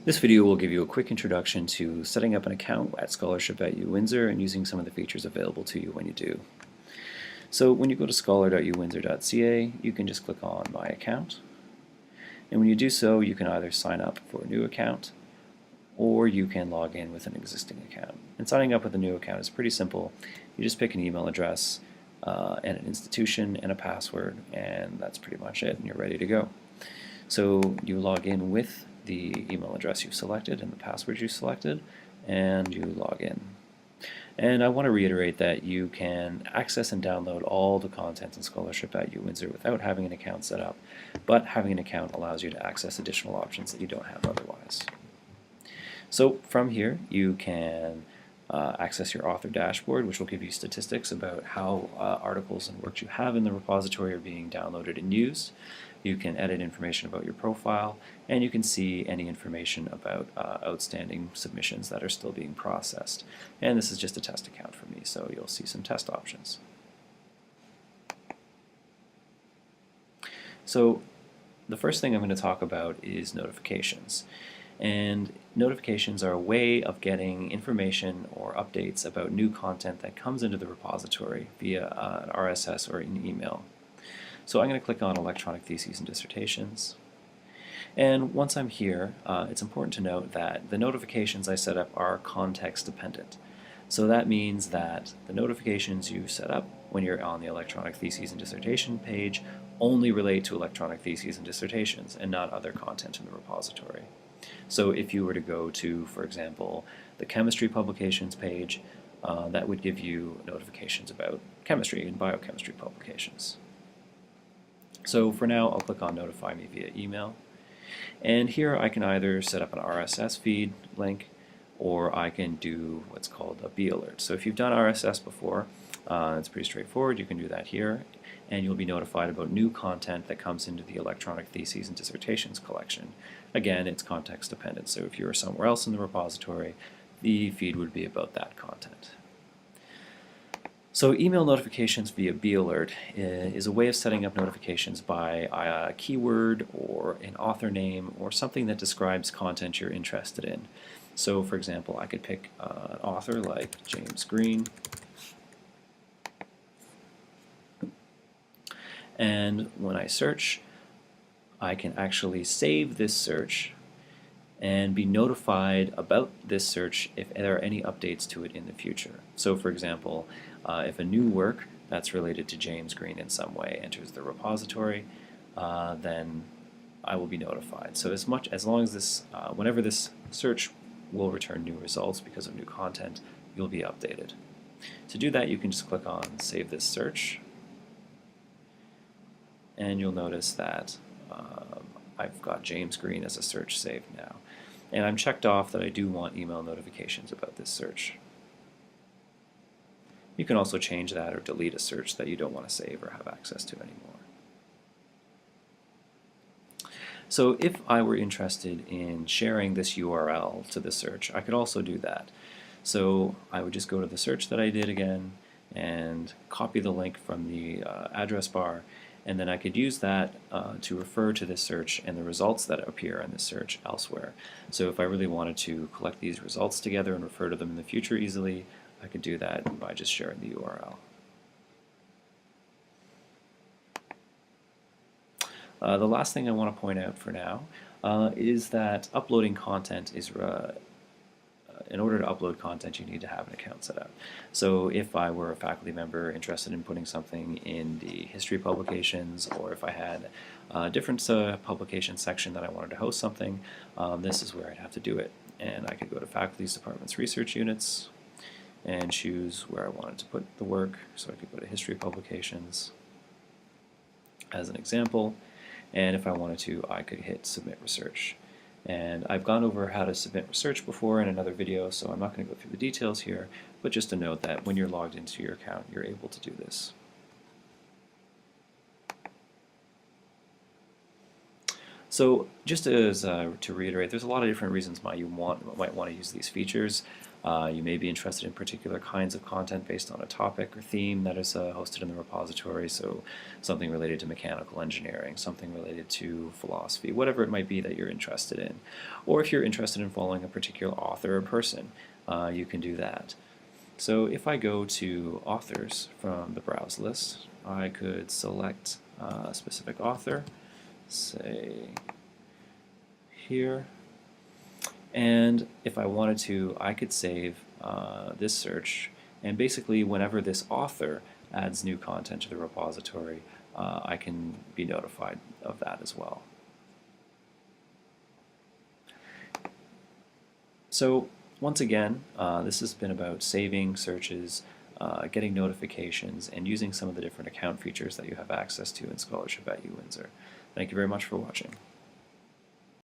This video will give you a quick introduction to setting up an account at Scholarship at UWindsor and using some of the features available to you when you do. So when you go to scholar.uwindsor.ca, you can just click on My Account. And when you do so, you can either sign up for a new account or you can log in with an existing account. And signing up with a new account is pretty simple. You just pick an email address and an institution and a password, and that's pretty much it, and you're ready to go. So you log in with the email address you've selected and the password you selected, and you log in. And I want to reiterate that you can access and download all the content in Scholarship at UWindsor without having an account set up, but having an account allows you to access additional options that you don't have otherwise. So from here you can access your author dashboard, which will give you statistics about how articles and works you have in the repository are being downloaded and used. You can edit information about your profile, and you can see any information about outstanding submissions that are still being processed. And this is just a test account for me, so you'll see some test options. So the first thing I'm going to talk about is notifications. And notifications are a way of getting information or updates about new content that comes into the repository via an RSS or an email. So I'm going to click on Electronic Theses and Dissertations. And once I'm here, it's important to note that the notifications I set up are context dependent. So that means that the notifications you set up when you're on the Electronic Theses and Dissertation page only relate to Electronic Theses and Dissertations and not other content in the repository. So if you were to go to, for example, the chemistry publications page, that would give you notifications about chemistry and biochemistry publications. So for now, I'll click on Notify Me via email. And here I can either set up an RSS feed link, or I can do what's called a B alert. So if you've done RSS before, it's pretty straightforward. You can do that here, and you'll be notified about new content that comes into the Electronic Theses and Dissertations collection. Again, it's context dependent, so if you were somewhere else in the repository, the feed would be about that content. So email notifications via B alert is a way of setting up notifications by a keyword or an author name or something that describes content you're interested in. So for example, I could pick an author like James Green, and when I search, I can actually save this search and be notified about this search if there are any updates to it in the future. So for example, if a new work that's related to James Green in some way enters the repository, then I will be notified. So as long as this, whenever this search will return new results because of new content, you'll be updated. To do that, you can just click on Save This Search, and you'll notice that I've got James Green as a search saved now. And I'm checked off that I do want email notifications about this search. You can also change that or delete a search that you don't want to save or have access to anymore. So if I were interested in sharing this URL to the search, I could also do that. So I would just go to the search that I did again and copy the link from the address bar, and then I could use that to refer to this search and the results that appear in this search elsewhere. So if I really wanted to collect these results together and refer to them in the future easily, I could do that by just sharing the URL. The last thing I want to point out for now is that uploading content is in order to upload content, you need to have an account set up. So if I were a faculty member interested in putting something in the history publications, or if I had a different publication section that I wanted to host something, this is where I'd have to do it. And I could go to faculty's departments research units and choose where I wanted to put the work. So I could go to history publications as an example, and if I wanted to, I could hit submit research. And I've gone over how to submit research before in another video, so I'm not going to go through the details here, but just to note that when you're logged into your account, you're able to do this. So just as to reiterate, there's a lot of different reasons why you might want to use these features. You may be interested in particular kinds of content based on a topic or theme that is hosted in the repository, so something related to mechanical engineering, something related to philosophy, whatever it might be that you're interested in. Or if you're interested in following a particular author or person, you can do that. So if I go to authors from the browse list, I could select a specific author, say here, and if I wanted to, I could save this search, and basically whenever this author adds new content to the repository, I can be notified of that as well. So once again, this has been about saving searches, getting notifications, and using some of the different account features that you have access to in Scholarship at UWindsor. Thank you very much for watching.